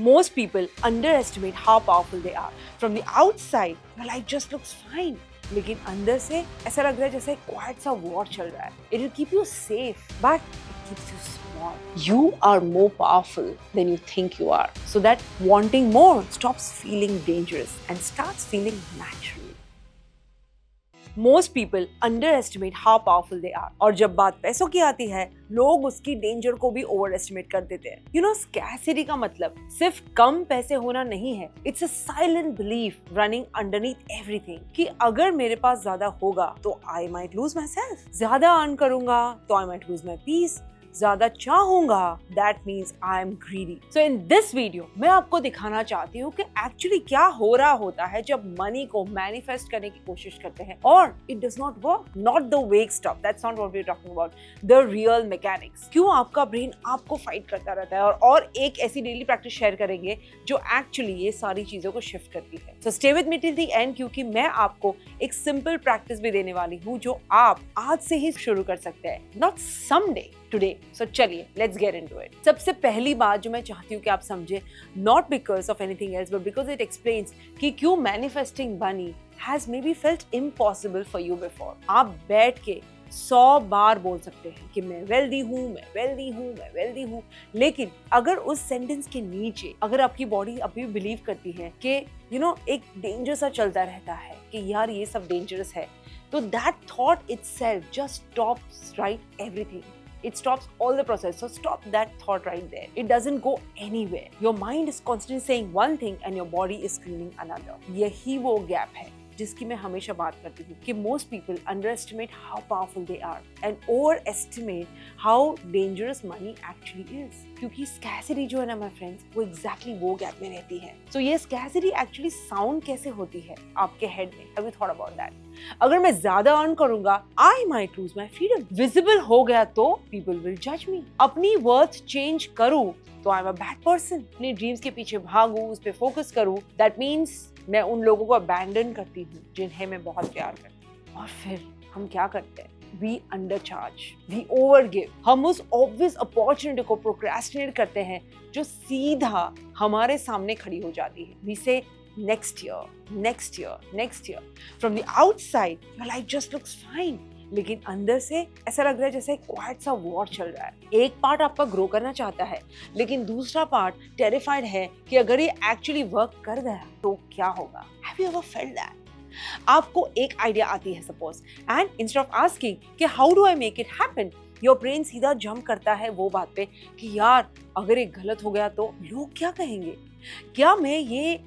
Most people underestimate how powerful they are. From the outside, your life just looks fine. लेकिन अंदर से ऐसा लग रहा है जैसे क्वाइट सा वॉर चल रहा है. It will keep you safe, but it keeps you small. You are more powerful than you think you are. So that wanting more stops feeling dangerous and starts feeling natural. Most people underestimate how powerful they are. और जब बात पैसों की आती है, लोग उसकी danger को भी ओवर एस्टिमेट कर देते हैं. You know, scarcity का मतलब सिर्फ कम पैसे होना नहीं है. It's a silent belief running underneath everything. कि अगर मेरे पास ज्यादा होगा तो I might lose myself. ज्यादा अर्न करूंगा तो I might lose my peace. ज्यादा चाहूंगा that means I am greedy. So in this video मैं आपको दिखाना चाहती हूँ कि एक्चुअली क्या हो रहा होता है जब मनी को मैनिफेस्ट करने की कोशिश करते हैं और it does not work. Not the wake stuff. That's not what we're talking about. The real mechanics. क्यों आपका ब्रेन आपको फाइट करता रहता है और एक ऐसी डेली प्रैक्टिस शेयर करेंगे जो एक्चुअली ये सारी चीजों को शिफ्ट करती है. So stay with me till the end क्योंकि मैं आपको एक सिंपल प्रैक्टिस भी देने वाली हूँ जो आप आज से ही शुरू कर सकते हैं. Not someday. Today. So चलिए, let's get into it. सबसे पहली बात जो मैं चाहती हूँ कि आप समझे, not because of anything else, but because it explains कि क्यों manifesting money has maybe felt impossible for you before. आप बैठ के 100 बार बोल सकते हैं कि मैं वेल्दी हूँ, मैं वेल्दी हूँ, मैं वेल्दी हूँ, लेकिन अगर उस सेंटेंस के नीचे अगर आपकी बॉडी अभी बिलीव करती है कि एक डेंजर सा चलता रहता है कि यार ये सब डेंजरस है, तो that thought itself just stops right everything. It stops all the process. So stop that thought right there. It doesn't go anywhere. Your mind is constantly saying one thing and your body is screaming another. यही वो gap है जिसकी मैं हमेशा बात करती हूँ कि most people underestimate how powerful they are and overestimate how dangerous money actually is. क्योंकि scarcity जो है ना my friends, वो exactly वो gap में रहती है. So ये scarcity actually sound कैसे होती है आपके head में? Have you thought about that? अगर मैं ज्यादा अर्न करूंगा I might lose my freedom. Visible हो गया तो people will judge me. अपनी worth change करूँ तो I'm a bad person. अपने ड्रीम्स के पीछे भागूं, उस पे फोकस करूं, that means मैं उन लोगों को अबैंडन करती हूँ जिन्हें मैं बहुत प्यार करती हूँ. और फिर हम क्या करते हैं? We undercharge, we overgive. हम उस obvious opportunity को procrastinate करते हैं जो सीधा हमारे सामने खड़ी हो जाती है. We say next year, next year, next year. From the outside, your life just looks fine. लेकिन अंदर से ऐसा लग रहा है जैसे क्वाइट सा वॉर चल रहा है. एक पार्ट आपका ग्रो करना चाहता है लेकिन दूसरा पार्ट टेरिफाइड है कि अगर ये एक्चुअली वर्क कर गया तो क्या होगा. Have you ever felt that? आपको एक आइडिया आती है suppose and instead of asking कि how do I make it happen, your brain सीधा जंप करता है वो बात पे कि यार अगर ये गलत हो गया तो लोग क्या कहेंगे, क्या मैं ये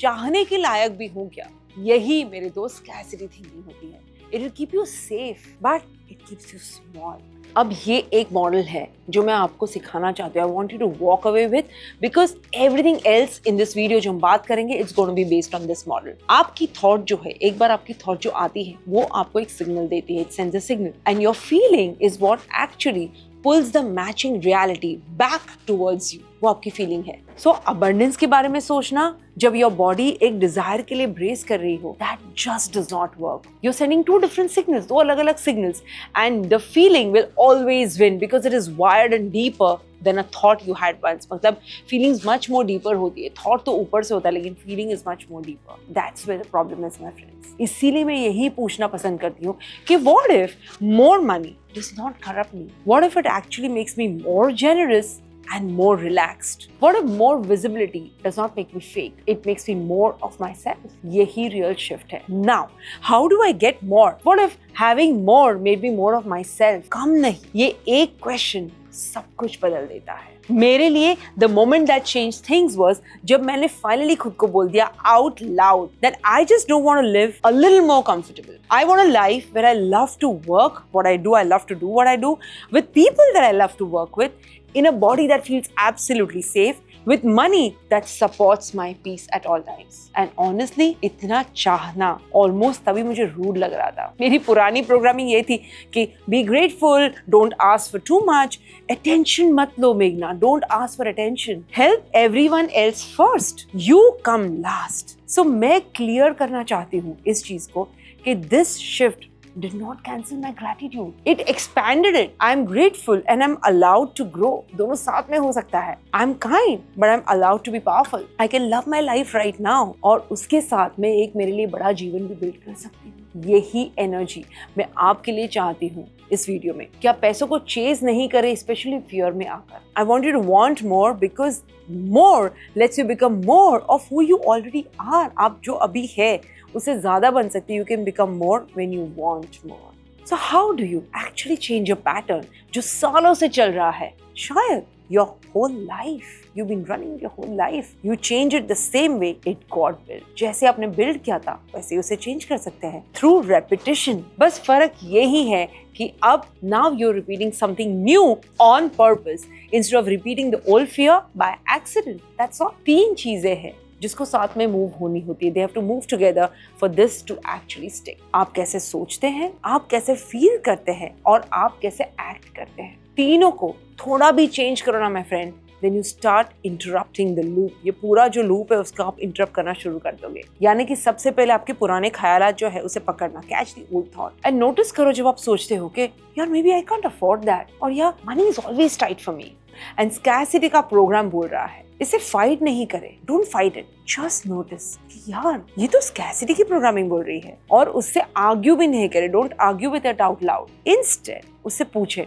चाहने के लायक भी हूँ क्या. यही मेरे दोस्त स्कैरसिटी थिंकिंग होती है. It will keep you safe, but it keeps you small. अब ये एक मॉडल है जो मैं आपको सिखाना चाहती हूँ. I want you to walk away with because everything else in this video जो हम बात करेंगे it's going to be based on this model. आपकी थॉट जो है, एक बार आपकी थॉट जो आती है वो आपको एक सिग्नल देती है. It sends a signal and your feeling is what actually pulls the matching reality back towards you. वो आपकी फीलिंग है. So abundance के बारे में सोचना जब your body एक desire के लिए brace कर रही हो, that just does not work. You're sending two different signals, दो अलग-अलग signals, and the feeling will always win because it is wired and deeper than a thought you had once. मतलब feelings much more deeper होती है. Thought तो ऊपर से होता है लेकिन feeling is much more deeper. That's where the problem is, my friends. इसीलिए मैं यही पूछना पसंद करती हूँ कि what if more money does not corrupt me? What if it actually makes me more generous and more relaxed? What if more visibility does not make me fake? It makes me more of myself. यही real shift है. Now, how do I get more? What if having more made me more of myself? कम नहीं. ये एक question सब कुछ बदल देता है. मेरे लिए the moment that changed things was जब मैंने finally खुद को बोल दिया out loud that I just don't want to live a little more comfortable. I want a life where I love to work what I do. I love to do what I do with people that I love to work with, in a body that feels absolutely safe, with money that supports my peace at all times. And honestly, इतना चाहना almost तभी मुझे rude लग रहा था. मेरी पुरानी programming ये थी कि be grateful, don't ask for too much, attention मत लो मेघना, don't ask for attention, help everyone else first, you come last. So मैं clear करना चाहती हूँ इस चीज को कि this shift did not cancel my gratitude. It expanded it. I am grateful and I'm allowed to grow. दोनों साथ में हो सकता है. I am kind, but I'm allowed to be powerful. I can love my life right now. और उसके साथ में एक मेरे लिए बड़ा जीवन भी बिल्ड कर सकती हूँ. यही एनर्जी मैं आपके लिए चाहती हूँ इस वीडियो में. क्या पैसों को चेज नहीं करें, स्पेशली फियर में आकर. I want you to want more because more lets you become more of who you already are. आप जो अभी है उससे ज्यादा बन सकती है. You can become more when you want more. So how do you actually change your pattern जो सालों से चल रहा है? शायद your whole life. You've been running your whole life. You change it the same way it got built. जैसे आपने build किया था वैसे उसे change कर सकते हैं through repetition. बस फर्क यही है कि अब now you're repeating something new on purpose instead of repeating the old fear by accident. That's all. 3 चीजें हैं जिसको साथ में मूव होनी होती है. They have to move together for this to actually stick. आप कैसे सोचते हैं, आप कैसे फील करते हैं और आप कैसे एक्ट करते हैं. तीनों को थोड़ा भी चेंज करो ना my friend, then you start interrupting the loop. ये पूरा जो लूप है उसका आप इंटरप्ट करना शुरू कर दोगे. यानी कि सबसे पहले आपके पुराने ख्यालात जो है उसे पकड़ना, catch the old thought and notice करो जब आप सोचते हो कि यार maybe I can't afford that और यार money is always tight for me and scarcity का प्रोग्राम बोल रहा है. इसे फाइट नहीं करें, don't fight it, just notice कि यार ये तो स्कैसिटी की प्रोग्रामिंग बोल रही है. और उससे आर्ग्यू भी नहीं करें, don't argue with it out loud. Instead उससे पूछें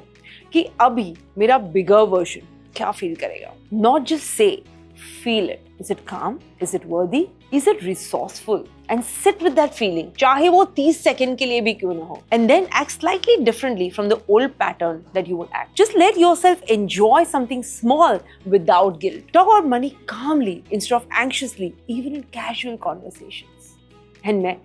कि अभी मेरा बिगर वर्जन क्या फील करेगा. Not just say, feel it. Is it काम, इज इट वर्दी, is it resourceful, and sit with that feeling, चाहे वो 30 सेकंड के लिए भी क्यों ना हो. And then act slightly differently from the old pattern that you would act. Just let yourself enjoy something small without guilt. Talk about money calmly instead of anxiously, even in casual conversations. And मैं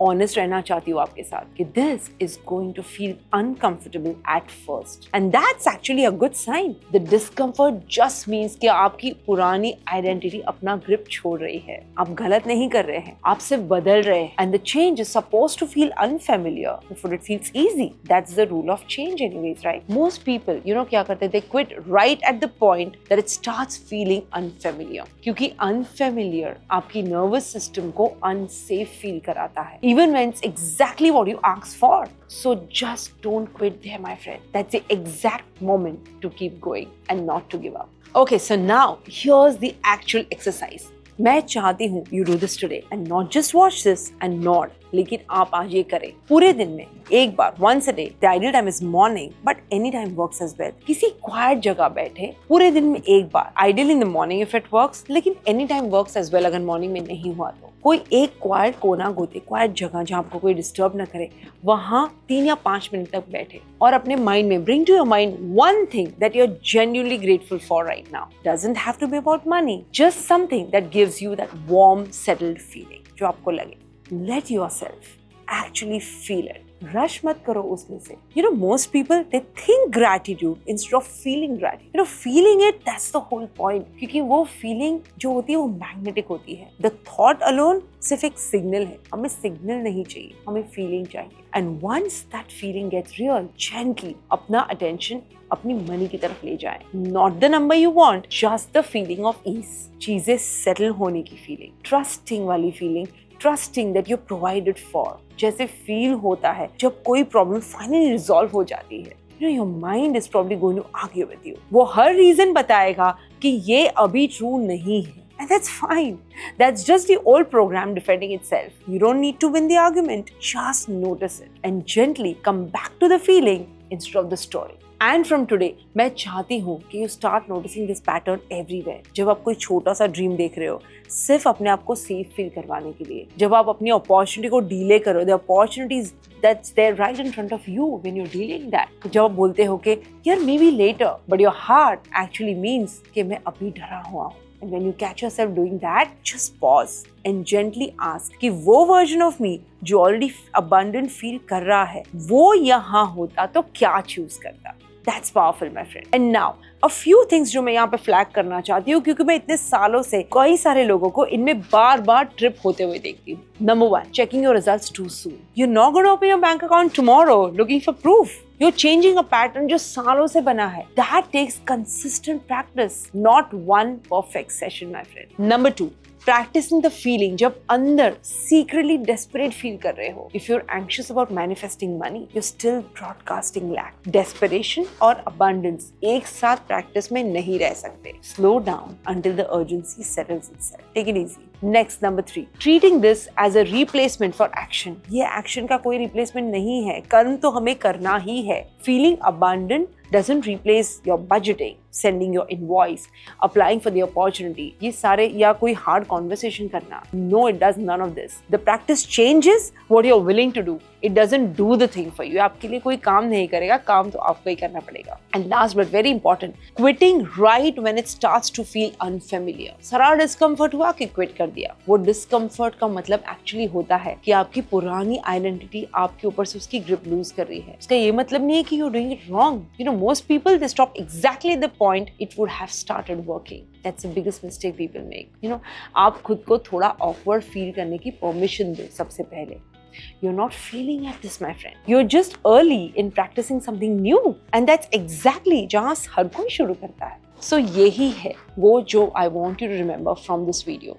honest रहना चाहती हूँ आपके साथ कि this is going to feel uncomfortable at first. And that's actually a good sign. The discomfort just means कि आपकी पुरानी identity अपना grip छोड़ रही है. आप गलत नहीं कर रहे हैं, आप सिर्फ बदल रहे हैं. And the change is supposed to feel unfamiliar before it feels easy. That's the rule of change anyways, right? Most people, क्या करते हैं? They quit right at the point that it starts feeling unfamiliar. क्योंकि unfamiliar आपकी nervous system को unsafe feel कराता है. Even when it's exactly what you asked for. So just don't quit there, my friend. That's the exact moment to keep going and not to give up. Okay, so now here's the actual exercise. मैं चाहती हूँ you do this today and not just watch this and nod. लेकिन आप आज ये करें पूरे दिन में एक बार, once a day. The ideal time is morning, but any time works as well. किसी क्वाइट जगह बैठे पूरे दिन में एक बार. Ideally in the morning if it works, लेकिन any time works as well अगर मॉर्निंग में नहीं हुआ तो. कोई एक क्वाइट कोना गोते, क्वाइट जगह जहाँ आपको कोई डिस्टर्ब ना करे, वहाँ 3 या 5 मिनट तक बैठे और अपने माइंड में bring to your mind one thing that you're genuinely grateful for right now. Doesn't have to be about money. Just something that gives you that warm, settled feeling. जो आपको लगे. Let yourself actually feel it. Rush मत करो उसमें से. Most people, they think gratitude instead of feeling gratitude. Feeling it, that's the whole point. क्योंकि वो feeling जो होती है वो magnetic होती है. The thought alone सिर्फ एक signal है. हमें signal नहीं चाहिए, हमें feeling चाहिए. And once that feeling gets real, gently अपना attention अपनी मनी की तरफ ले जाएं. Not the number you want, just the feeling of ease. चीजें settle होने की feeling, trusting वाली feeling, trusting that you're provided for. जैसे फील होता है जब कोई प्रॉब्लम फाइनली रिजॉल्व हो जाती है. Your mind is probably going to argue with you. वो हर रीजन बताएगा कि ये अभी ट्रू नहीं है. And that's fine. That's just the old program defending itself. You don't need to win the argument. Just notice it and gently come back to the feeling instead of the story. And from today, मैं चाहती हूँ कि you start noticing this pattern everywhere. जब आप कोई छोटा सा dream देख रहे हो, सिर्फ अपने आप को सेफ फील करवाने के लिए, जब आप अपनी अपॉर्चुनिटी को डीले करो, the opportunities that's there right in front of you when you're delaying that. जब आप बोलते हो कि यार maybe later, but your heart actually means कि मैं अभी डरा हुआ हूँ. And when you catch yourself doing that, just pause and gently ask कि वो version of me जो already abundant feel कर रहा है, वो यहाँ होता तो क्या choose करता? That's powerful, my friend. And now, a few things जो मैं यहाँ पे फ्लैग करना चाहती हूँ क्योंकि मैं इतने सालों से कई सारे लोगों को इनमें बार-बार ट्रिप होते हुए देखती हूँ. Number 1, checking your results too soon. You're not going to open your bank account tomorrow looking for proof. You're changing a pattern जो सालों से बना है. That takes consistent practice, not one perfect session, my friend. Number 2, practicing the feeling जब अंदर secretly desperate feel कर रहे हो. If you're anxious about manifesting money, you're still broadcasting lack. Desperation और abundance एक साथ practice में नहीं रह सकते. Slow down until the urgency settles itself. Take it easy. Next, number 3. Treating this as a replacement for action. ये action का कोई replacement नहीं है. कर्म तो हमें करना ही है. Feeling abundant doesn't replace your budgeting, sending your invoice, applying for the opportunity. ये सारे या कोई hard conversation करना. No, it does none of this. The practice changes what you're willing to do. It doesn't do the thing for you. आपके लिए कोई काम नहीं करेगा, काम तो आपको ही करना पड़ेगा. And last but very important, quitting right when it starts to feel unfamiliar. सारा discomfort हुआ कि quit कर दिया. वो discomfort का मतलब actually होता है कि आपकी पुरानी identity आपके ऊपर से उसकी grip lose कर रही है. इसका ये मतलब नहीं है कि you're doing it wrong. You know, most people they stop exactly at the point it would have started working. That's the biggest mistake people make. You know, आप खुद को थोड़ा awkward feel करने की permission दो सबसे पहले. You're not feeling at this, my friend. You're just early in practicing something new. And that's exactly जहाँ हर कोई शुरू करता है. So यही है वो जो I want you to remember from this video.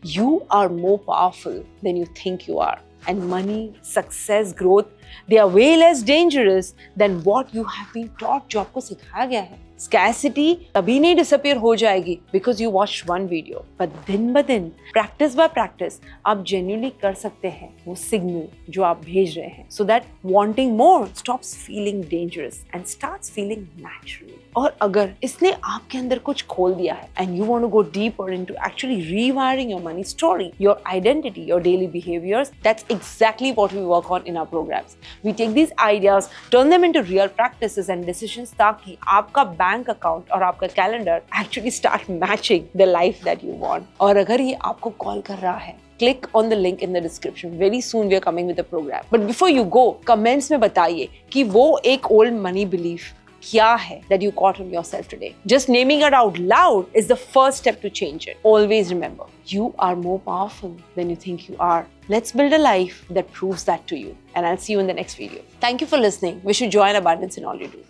You are more powerful than you think you are. And money, success, growth, they are way less dangerous than what you have been taught जो आपको सिखाया गया है. Scarcity कभी नहीं disappear हो जाएगी because you watched one video. But दिन ब दिन, practice by practice, आप genuinely कर सकते हैं वो signal जो आप भेज रहे हैं. So that wanting more stops feeling dangerous and starts feeling natural. और अगर इसने आपके अंदर कुछ खोल दिया है and you want to go deeper into actually rewiring your money story, your identity, your daily behaviors, that's exactly what we work on in our programs. We take these ideas, turn them into real practices and decisions ताकि आपका bank account और आपका calendar actually start matching the life that you want. और अगर ये आपको call कर रहा है, click on the link in the description. Very soon we are coming with the program. But before you go, comments में बताइए कि वो एक old money belief क्या है that you caught on yourself today. Just naming it out loud is the first step to change it. Always remember, you are more powerful than you think you are. Let's build a life that proves that to you. And I'll see you in the next video. Thank you for listening. Wish you joy and abundance in all you do.